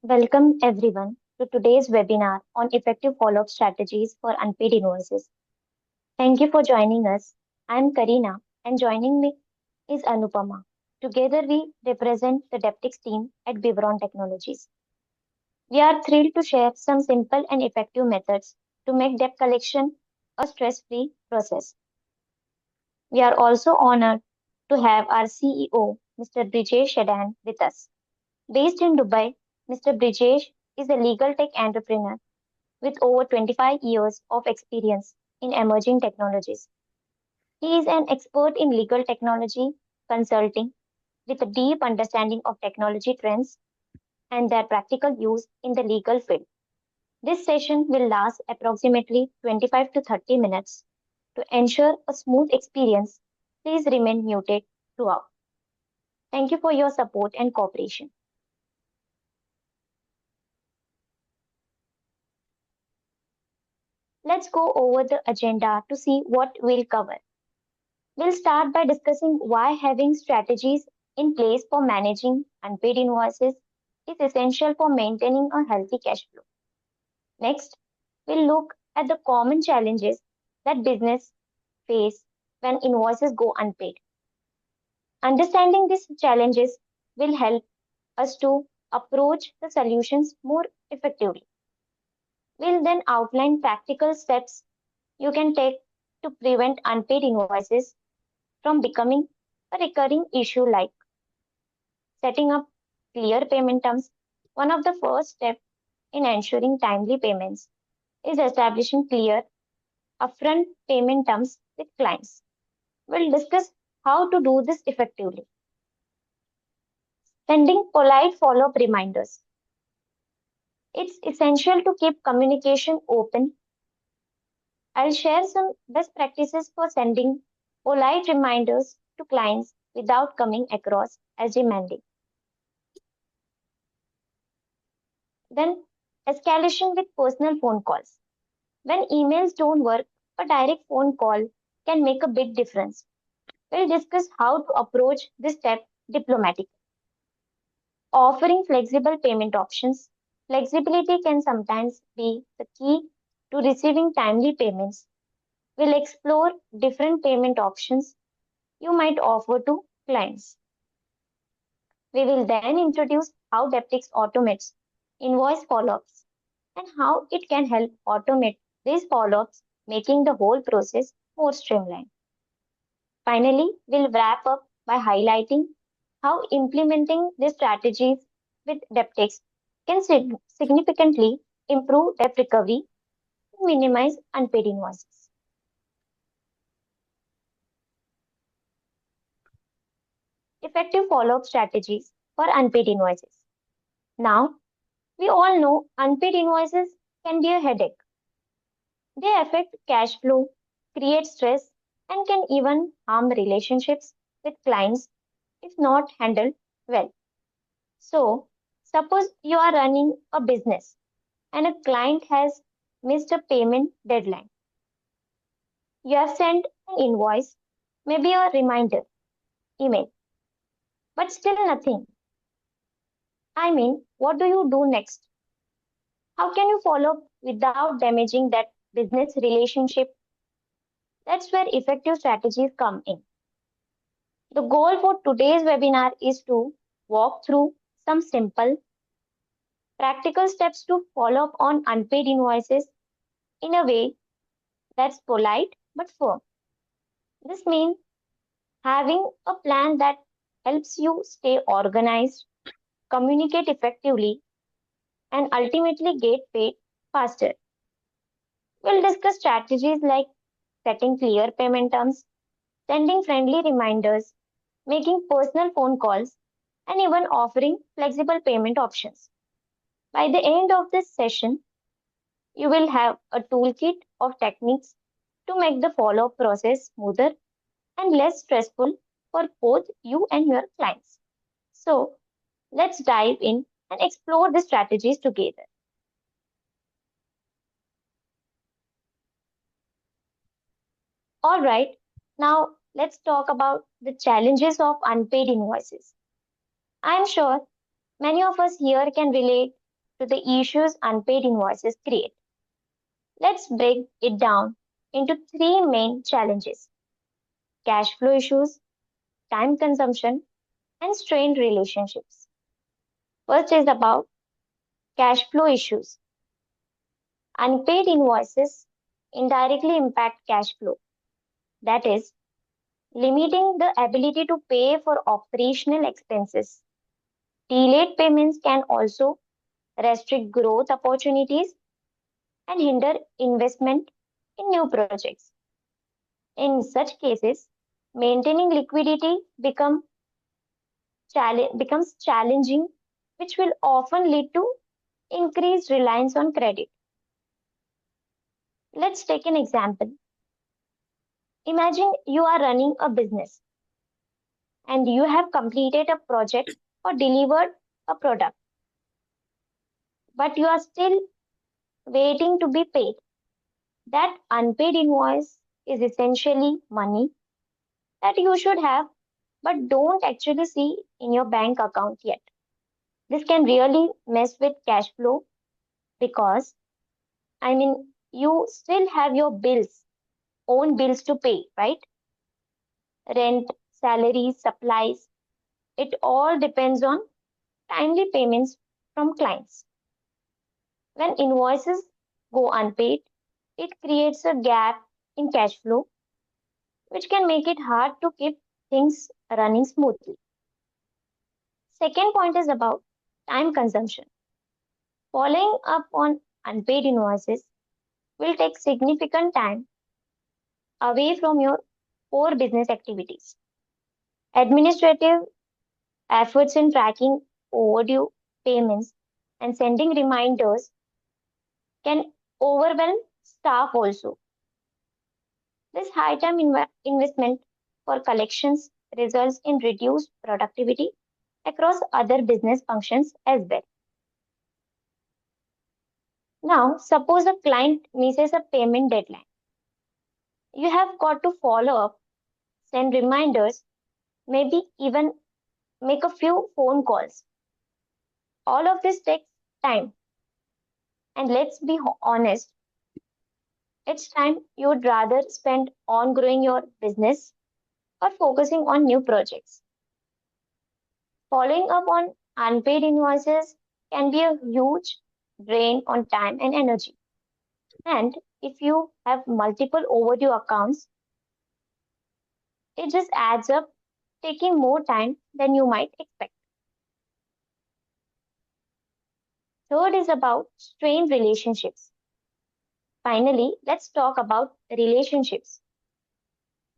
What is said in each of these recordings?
Welcome everyone to today's webinar on effective follow-up strategies for unpaid invoices. Thank you for joining us. I'm Karina and joining me is Anupama. Together we represent the Debtics team at Bivron Technologies. We are thrilled to share some simple and effective methods to make debt collection a stress-free process. We are also honored to have our CEO, Mr. Brijesh Shedan, with us. Based in Dubai, Mr. Brijesh is a legal tech entrepreneur with over 25 years of experience in emerging technologies. He is an expert in legal technology consulting with a deep understanding of technology trends and their practical use in the legal field. This session will last approximately 25 to 30 minutes. To ensure a smooth experience, please remain muted throughout. Thank you for your support and cooperation. Let's go over the agenda to see what we'll cover. We'll start by discussing why having strategies in place for managing unpaid invoices is essential for maintaining a healthy cash flow. Next, we'll look at the common challenges that business face when invoices go unpaid. Understanding these challenges will help us to approach the solutions more effectively. We'll then outline practical steps you can take to prevent unpaid invoices from becoming a recurring issue like setting up clear payment terms. One of the first steps in ensuring timely payments is establishing clear upfront payment terms with clients. We'll discuss how to do this effectively. Sending polite follow-up reminders. It's essential to keep communication open. I'll share some best practices for sending polite reminders to clients without coming across as demanding. Then, escalation with personal phone calls. When emails don't work, a direct phone call can make a big difference. We'll discuss how to approach this step diplomatically. Offering flexible payment options. Flexibility can sometimes be the key to receiving timely payments. We'll explore different payment options you might offer to clients. We will then introduce how Debtics automates invoice follow-ups and how it can help automate these follow-ups, making the whole process more streamlined. Finally, we'll wrap up by highlighting how implementing these strategies with Debtics can significantly improve debt recovery and minimize unpaid invoices. Effective follow-up strategies for unpaid invoices. Now, we all know unpaid invoices can be a headache. They affect cash flow, create stress, and can even harm relationships with clients if not handled well. So, suppose you are running a business and a client has missed a payment deadline. You have sent an invoice, maybe a reminder email, but still nothing. I mean, what do you do next? How can you follow up without damaging that business relationship? That's where effective strategies come in. The goal for today's webinar is to walk through some simple, practical steps to follow up on unpaid invoices in a way that's polite but firm. This means having a plan that helps you stay organized, communicate effectively, and ultimately get paid faster. We'll discuss strategies like setting clear payment terms, sending friendly reminders, making personal phone calls, and even offering flexible payment options. By the end of this session, you will have a toolkit of techniques to make the follow up process smoother and less stressful for both you and your clients. So, let's dive in and explore the strategies together. All right, now let's talk about the challenges of unpaid invoices. I'm sure many of us here can relate to the issues unpaid invoices create. Let's break it down into three main challenges: cash flow issues, time consumption, and strained relationships. First is about cash flow issues. Unpaid invoices indirectly impact cash flow, that is, limiting the ability to pay for operational expenses. Delayed payments can also restrict growth opportunities and hinder investment in new projects. In such cases, maintaining liquidity becomes challenging, which will often lead to increased reliance on credit. Let's take an example. Imagine you are running a business and you have completed a project or delivered a product, but you are still waiting to be paid. That unpaid invoice is essentially money that you should have but don't actually see in your bank account yet. This can really mess with cash flow because, you still have your own bills to pay, right? Rent, salaries, supplies. It all depends on timely payments from clients. When invoices go unpaid, it creates a gap in cash flow, which can make it hard to keep things running smoothly. Second point is about time consumption. Following up on unpaid invoices will take significant time away from your core business activities. Administrative efforts in tracking overdue payments and sending reminders can overwhelm staff also. This high time investment for collections results in reduced productivity across other business functions as well. Now, suppose a client misses a payment deadline. You have got to follow up, send reminders, maybe even make a few phone calls. All of this takes time. And let's be honest, it's time you would rather spend on growing your business or focusing on new projects. Following up on unpaid invoices can be a huge drain on time and energy. And if you have multiple overdue accounts, it just adds up, taking more time than you might expect. Third is about strained relationships. Finally, let's talk about relationships.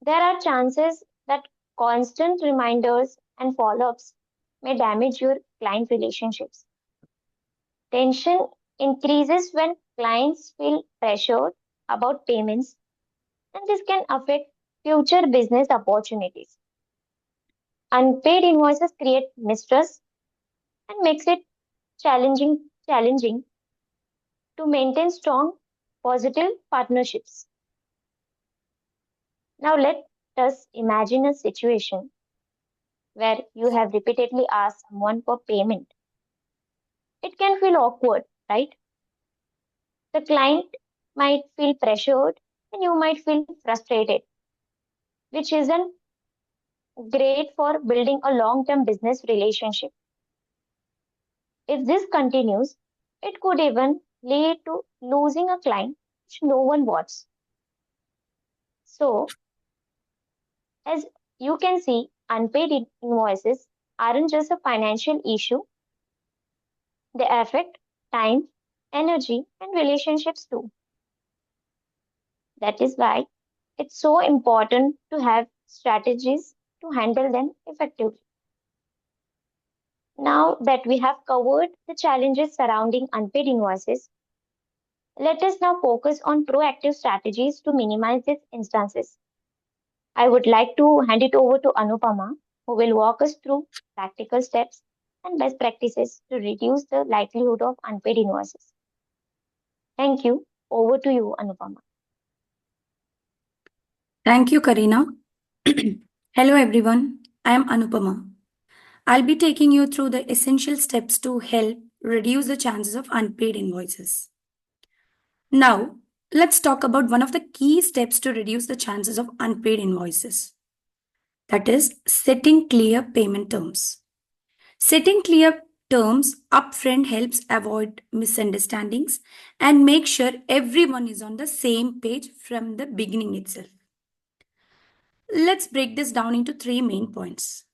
There are chances that constant reminders and follow ups may damage your client relationships. Tension increases when clients feel pressured about payments, and this can affect future business opportunities. Unpaid invoices create mistrust and makes it challenging to maintain strong, positive partnerships. Now let us imagine a situation where you have repeatedly asked someone for payment. It can feel awkward, right? The client might feel pressured and you might feel frustrated, which isn't great for building a long term business relationship. If this continues, it could even lead to losing a client, which no one wants. So, as you can see, unpaid invoices aren't just a financial issue, they affect time, energy, and relationships too. That is why it's so important to have strategies to handle them effectively. Now that we have covered the challenges surrounding unpaid invoices, let us now focus on proactive strategies to minimize these instances. I would like to hand it over to Anupama, who will walk us through practical steps and best practices to reduce the likelihood of unpaid invoices. Thank you. Over to you, Anupama. Thank you, Karina. Hello, everyone. I am Anupama. I'll be taking you through the essential steps to help reduce the chances of unpaid invoices. Now, let's talk about one of the key steps to reduce the chances of unpaid invoices. That is setting clear payment terms. Setting clear terms upfront helps avoid misunderstandings and make sure everyone is on the same page from the beginning itself. Let's break this down into three main points.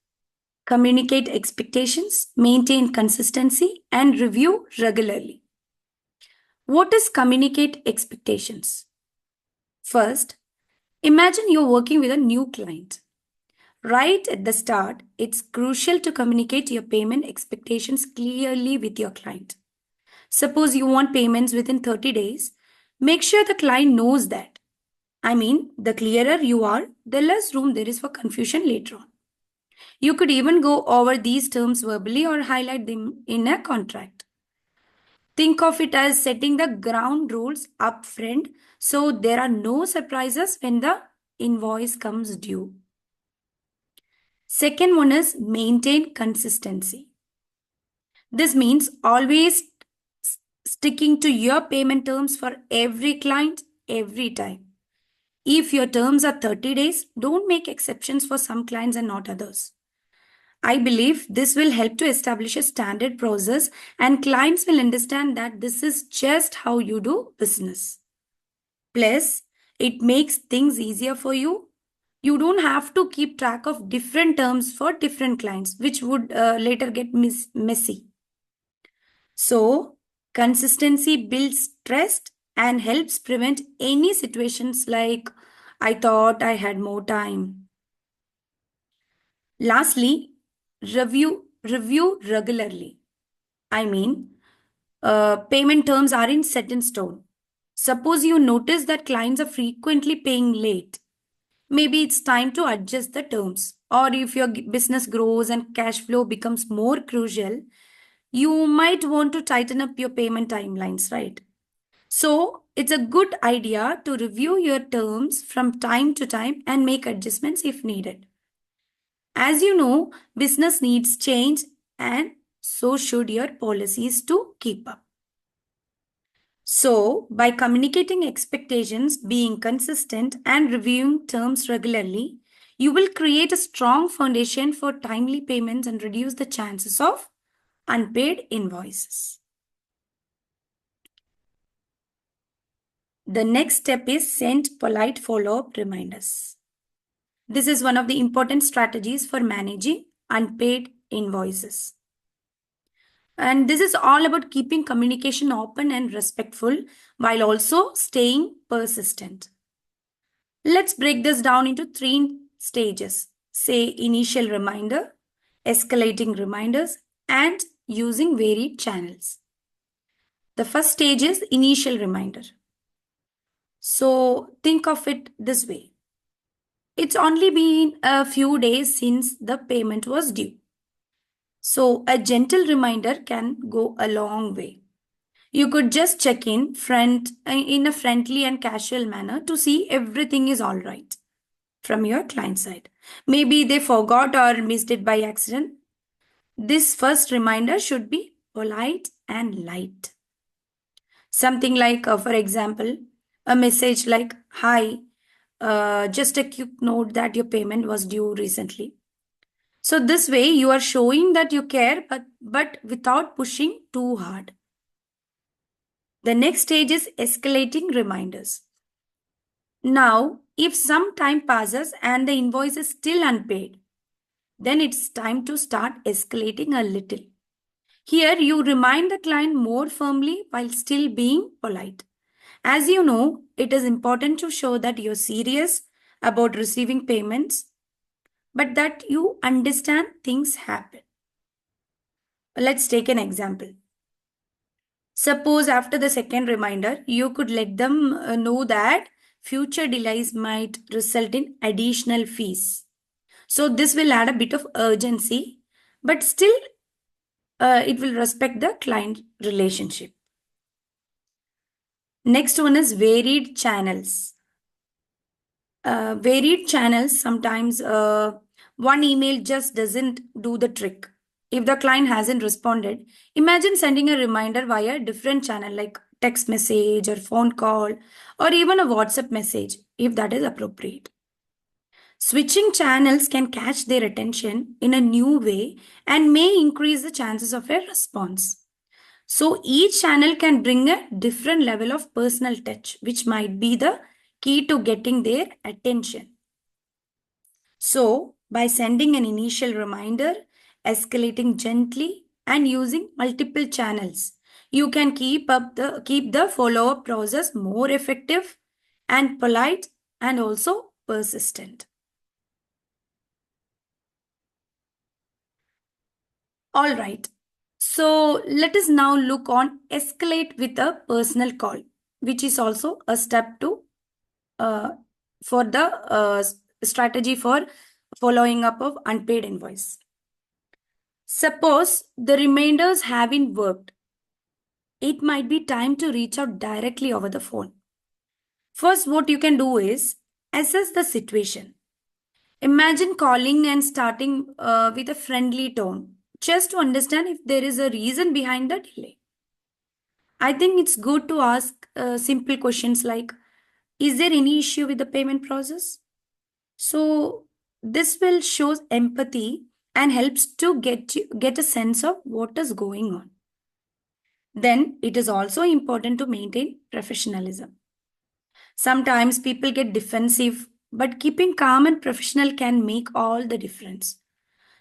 Communicate expectations, maintain consistency, and review regularly. What is communicate expectations? First, imagine you're working with a new client. Right at the start, it's crucial to communicate your payment expectations clearly with your client. Suppose you want payments within 30 days, make sure the client knows that. The clearer you are, the less room there is for confusion later on. You could even go over these terms verbally or highlight them in a contract. Think of it as setting the ground rules up front so there are no surprises when the invoice comes due. Second one is maintain consistency. This means always sticking to your payment terms for every client every time. If your terms are 30 days, don't make exceptions for some clients and not others. I believe this will help to establish a standard process and clients will understand that this is just how you do business. Plus, it makes things easier for you. You don't have to keep track of different terms for different clients, which would later get messy. So, consistency builds trust and helps prevent any situations like, I thought I had more time. Lastly, review regularly. Payment terms aren't set in stone. Suppose you notice that clients are frequently paying late. Maybe it's time to adjust the terms. Or if your business grows and cash flow becomes more crucial, you might want to tighten up your payment timelines, right? So, it's a good idea to review your terms from time to time and make adjustments if needed. As you know, business needs change and so should your policies to keep up. So, by communicating expectations, being consistent, and reviewing terms regularly, you will create a strong foundation for timely payments and reduce the chances of unpaid invoices. The next step is send polite follow-up reminders. This is one of the important strategies for managing unpaid invoices. And this is all about keeping communication open and respectful while also staying persistent. Let's break this down into three stages. Say initial reminder, escalating reminders, and using varied channels. The first stage is initial reminder. So think of it this way. It's only been a few days since the payment was due. So a gentle reminder can go a long way. You could just check in a friendly and casual manner to see everything is all right from your client side. Maybe they forgot or missed it by accident. This first reminder should be polite and light. Something like, for example, a message like, "Hi, just a quick note that your payment was due recently." So this way you are showing that you care, but without pushing too hard. The next stage is escalating reminders. Now, if some time passes and the invoice is still unpaid, then it's time to start escalating a little. Here, you remind the client more firmly while still being polite. As you know, it is important to show that you're serious about receiving payments, but that you understand things happen. Let's take an example. Suppose after the second reminder, you could let them know that future delays might result in additional fees. So this will add a bit of urgency, but still it will respect the client relationship. Next one is varied channels. Varied channels, sometimes one email just doesn't do the trick. If the client hasn't responded, imagine sending a reminder via a different channel like text message or phone call or even a WhatsApp message if that is appropriate. Switching channels can catch their attention in a new way and may increase the chances of a response. So each channel can bring a different level of personal touch, which might be the key to getting their attention. So, by sending an initial reminder, escalating gently, and using multiple channels, you can keep the follow-up process more effective and polite and also persistent. All right. So let us now look on escalate with a personal call, which is also a step to uh, for the strategy for following up of unpaid invoice. Suppose the remainders haven't worked. It might be time to reach out directly over the phone. First, what you can do is assess the situation. Imagine calling and starting with a friendly tone, just to understand if there is a reason behind the delay. I think it's good to ask simple questions like, is there any issue with the payment process? So this will show empathy and helps to get a sense of what is going on. Then it is also important to maintain professionalism. Sometimes people get defensive, but keeping calm and professional can make all the difference.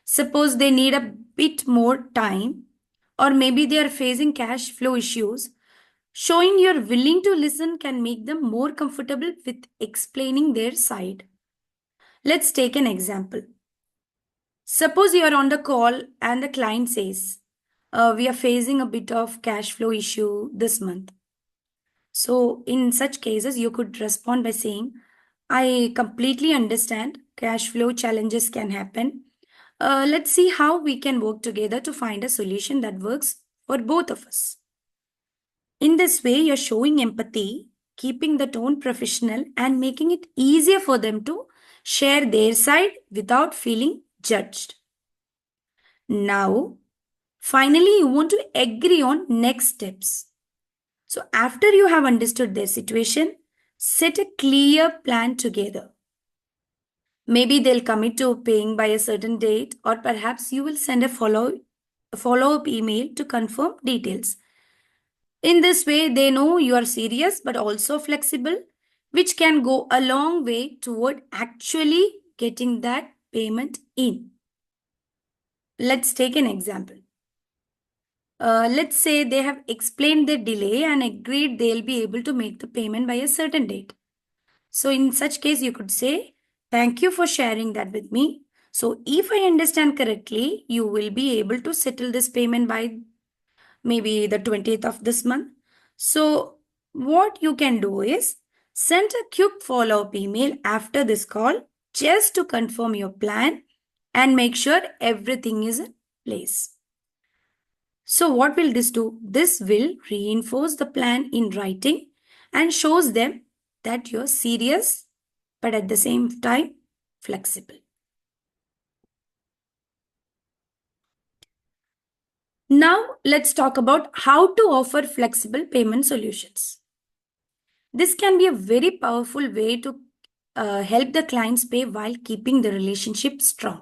Suppose they need a bit more time, or maybe they are facing cash flow issues. Showing you're willing to listen can make them more comfortable with explaining their side. Let's take an example. Suppose you are on the call and the client says, we are facing a bit of cash flow issue this month. So, in such cases, you could respond by saying, I completely understand cash flow challenges can happen. Let's see how we can work together to find a solution that works for both of us. In this way, you're showing empathy, keeping the tone professional, and making it easier for them to share their side without feeling judged. Now, finally, you want to agree on next steps. So, after you have understood their situation, set a clear plan together. Maybe they'll commit to paying by a certain date, or perhaps you will send a follow up email to confirm details. In this way, they know you are serious but also flexible, which can go a long way toward actually getting that payment in. Let's take an example. Let's say they have explained their delay and agreed they'll be able to make the payment by a certain date. So, in such case, you could say, thank you for sharing that with me. So, if I understand correctly, you will be able to settle this payment by maybe the 20th of this month. So, what you can do is send a quick follow up email after this call just to confirm your plan and make sure everything is in place. So, what will this do? This will reinforce the plan in writing and shows them that you're serious but at the same time flexible. Now, let's talk about how to offer flexible payment solutions. This can be a very powerful way to help the clients pay while keeping the relationship strong.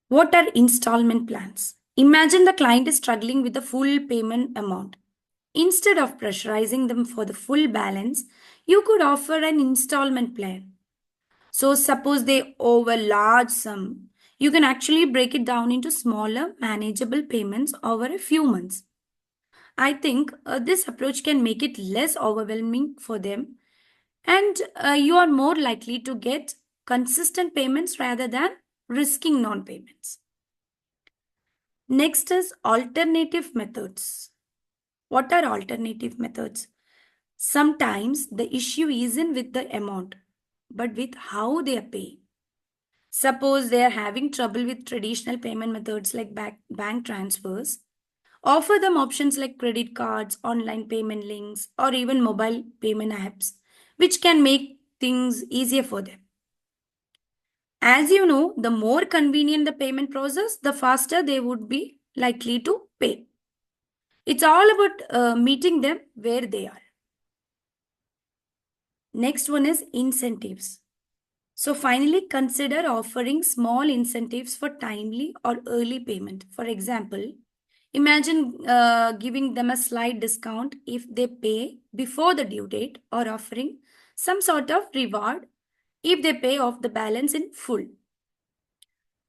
What are installment plans? Imagine the client is struggling with the full payment amount. Instead of pressurizing them for the full balance, you could offer an installment plan. So, suppose they owe a large sum, you can actually break it down into smaller, manageable payments over a few months. I think this approach can make it less overwhelming for them, and you are more likely to get consistent payments rather than risking non payments. Next is alternative methods. What are alternative methods? Sometimes the issue isn't with the amount, but with how they are paying. Suppose they are having trouble with traditional payment methods like bank transfers. Offer them options like credit cards, online payment links, or even mobile payment apps, which can make things easier for them. As you know, the more convenient the payment process, the faster they would be likely to pay. It's all about meeting them where they are. Next one is incentives. So finally, consider offering small incentives for timely or early payment. For example, imagine giving them a slight discount if they pay before the due date, or offering some sort of reward if they pay off the balance in full.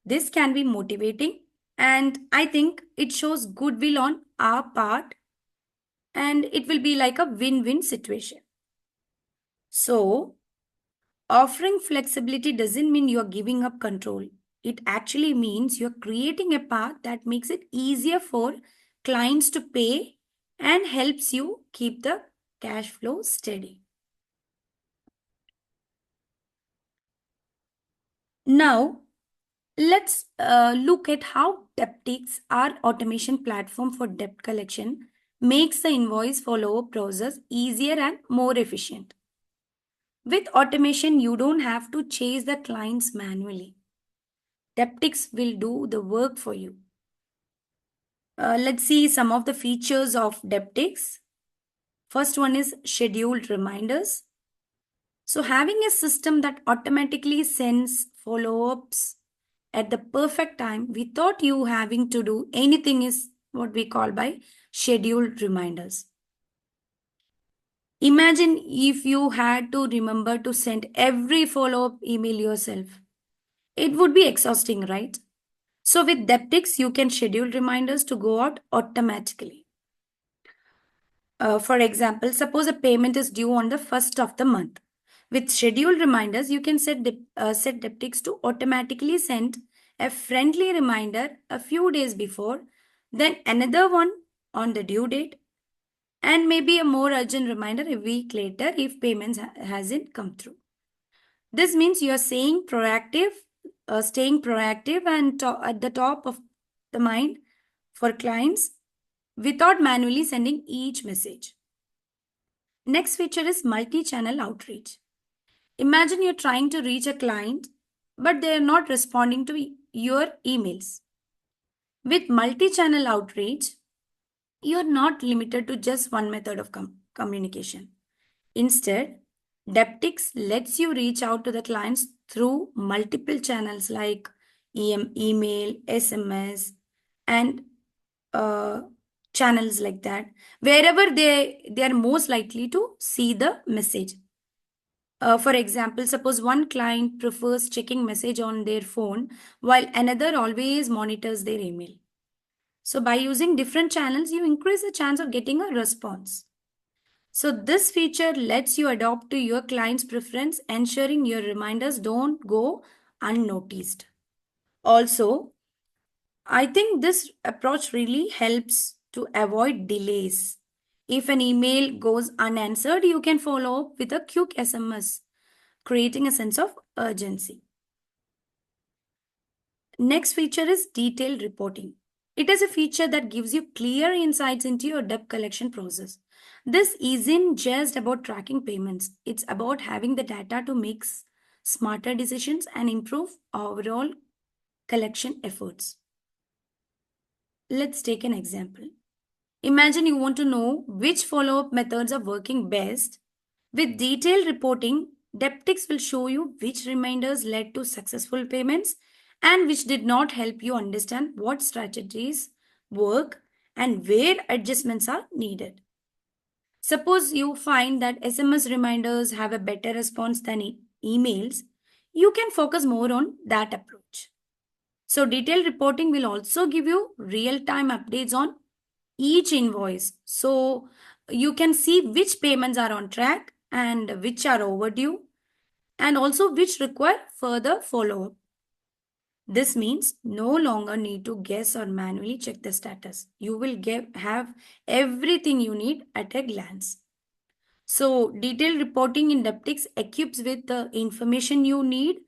This can be motivating, and I think it shows goodwill on our part, and it will be like a win-win situation. So, offering flexibility doesn't mean you're giving up control. It actually means you're creating a path that makes it easier for clients to pay and helps you keep the cash flow steady. Now, let's look at how Debtics, our automation platform for debt collection, makes the invoice follow-up process easier and more efficient. With automation, you don't have to chase the clients manually. Debtics will do the work for you. Let's see some of the features of Debtics. First one is scheduled reminders. So having a system that automatically sends follow-ups at the perfect time without you having to do anything is what we call by scheduled reminders. Imagine if you had to remember to send every follow-up email yourself. It would be exhausting, right? So with Debtics, you can schedule reminders to go out automatically. For example, suppose a payment is due on the first of the month. With scheduled reminders, you can set Debtics to automatically send a friendly reminder a few days before, then another one on the due date, and maybe a more urgent reminder a week later if payments hasn't come through. This means you are staying proactive and at the top of the mind for clients without manually sending each message. Next feature is multi-channel outreach. Imagine you're trying to reach a client, but they are not responding to your emails. With multi-channel outreach, you're not limited to just one method of communication. Instead, Debtics lets you reach out to the clients through multiple channels like email, SMS, and uh, channels like that, wherever they are most likely to see the message. For example, suppose one client prefers checking message on their phone while another always monitors their email. So by using different channels, you increase the chance of getting a response. So this feature lets you adapt to your client's preference, ensuring your reminders don't go unnoticed. Also, I think this approach really helps to avoid delays. If an email goes unanswered, you can follow up with a quick SMS, creating a sense of urgency. Next feature is detailed reporting. It is a feature that gives you clear insights into your debt collection process. This isn't just about tracking payments, it's about having the data to make smarter decisions and improve overall collection efforts. Let's take an example. Imagine you want to know which follow up methods are working best. With detailed reporting, Debtics will show you which reminders led to successful payments and which did not, help you understand what strategies work and where adjustments are needed. Suppose you find that SMS reminders have a better response than emails, you can focus more on that approach. So, detailed reporting will also give you real time updates on each invoice. So, you can see which payments are on track and which are overdue, and also which require further follow up. This means no longer need to guess or manually check the status. You will have everything you need at a glance. So, detailed reporting in Debtics equips with the information you need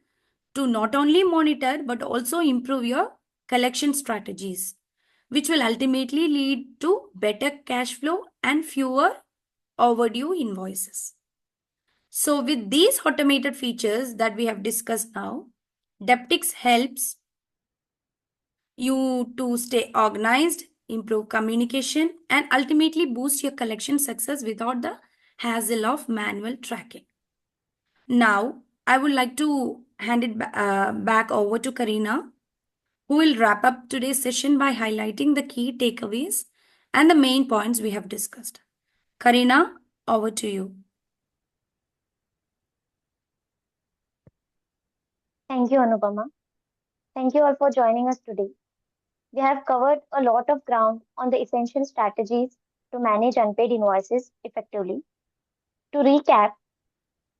to not only monitor but also improve your collection strategies, which will ultimately lead to better cash flow and fewer overdue invoices. So, with these automated features that we have discussed now, Debtics helps you to stay organized, improve communication, and ultimately boost your collection success without the hassle of manual tracking. Now, I would like to hand it back over to Karina, who will wrap up today's session by highlighting the key takeaways and the main points we have discussed. Karina, over to you. Thank you, Anupama. Thank you all for joining us today. We have covered a lot of ground on the essential strategies to manage unpaid invoices effectively. To recap,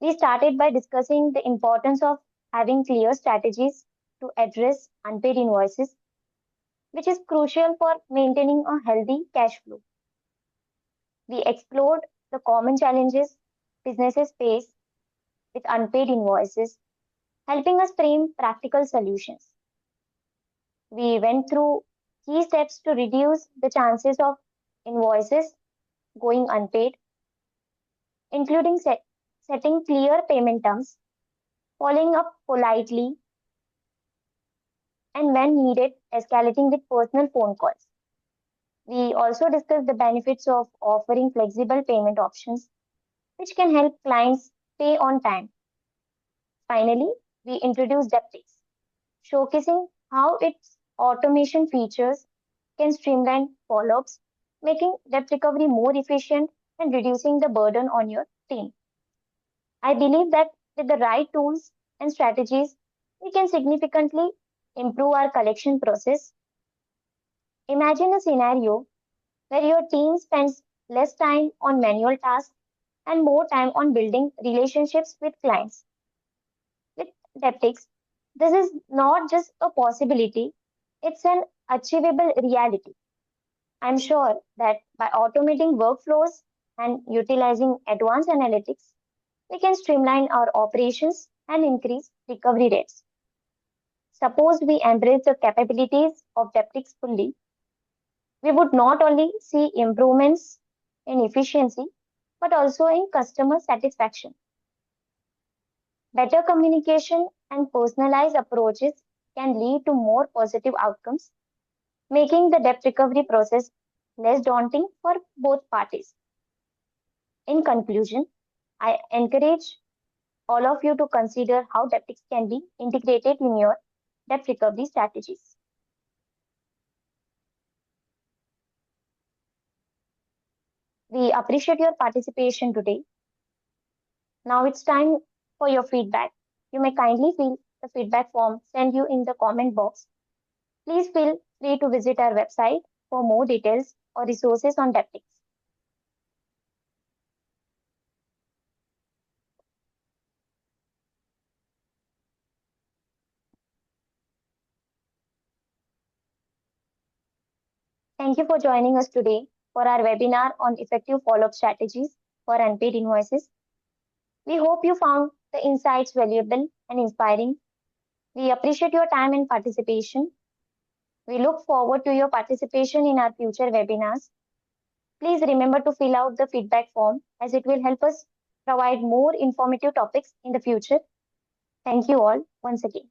we started by discussing the importance of having clear strategies to address unpaid invoices, which is crucial for maintaining a healthy cash flow. We explored the common challenges businesses face with unpaid invoices, helping us frame practical solutions. We went through key steps to reduce the chances of invoices going unpaid, including setting clear payment terms, following up politely, and when needed, escalating with personal phone calls. We also discussed the benefits of offering flexible payment options, which can help clients pay on time. Finally, we introduced Debtics, showcasing how its automation features can streamline follow-ups, making debt recovery more efficient and reducing the burden on your team. I believe that with the right tools and strategies, we can significantly improve our collection process. Imagine a scenario where your team spends less time on manual tasks and more time on building relationships with clients. With Deptics, this is not just a possibility, it's an achievable reality. I'm sure that by automating workflows and utilizing advanced analytics, we can streamline our operations and increase recovery rates. Suppose we embrace the capabilities of Deptics fully, we would not only see improvements in efficiency but also in customer satisfaction. Better communication and personalized approaches can lead to more positive outcomes, making the debt recovery process less daunting for both parties. In conclusion, I encourage all of you to consider how Debtics can be integrated in your debt recovery strategies. We appreciate your participation today. Now it's time for your feedback. You may kindly fill the feedback form sent you in the comment box. Please feel free to visit our website for more details or resources on Debtics. Thank you for joining us today for our webinar on effective follow-up strategies for unpaid invoices. We hope you found the insights valuable and inspiring. We appreciate your time and participation. We look forward to your participation in our future webinars. Please remember to fill out the feedback form as it will help us provide more informative topics in the future. Thank you all once again.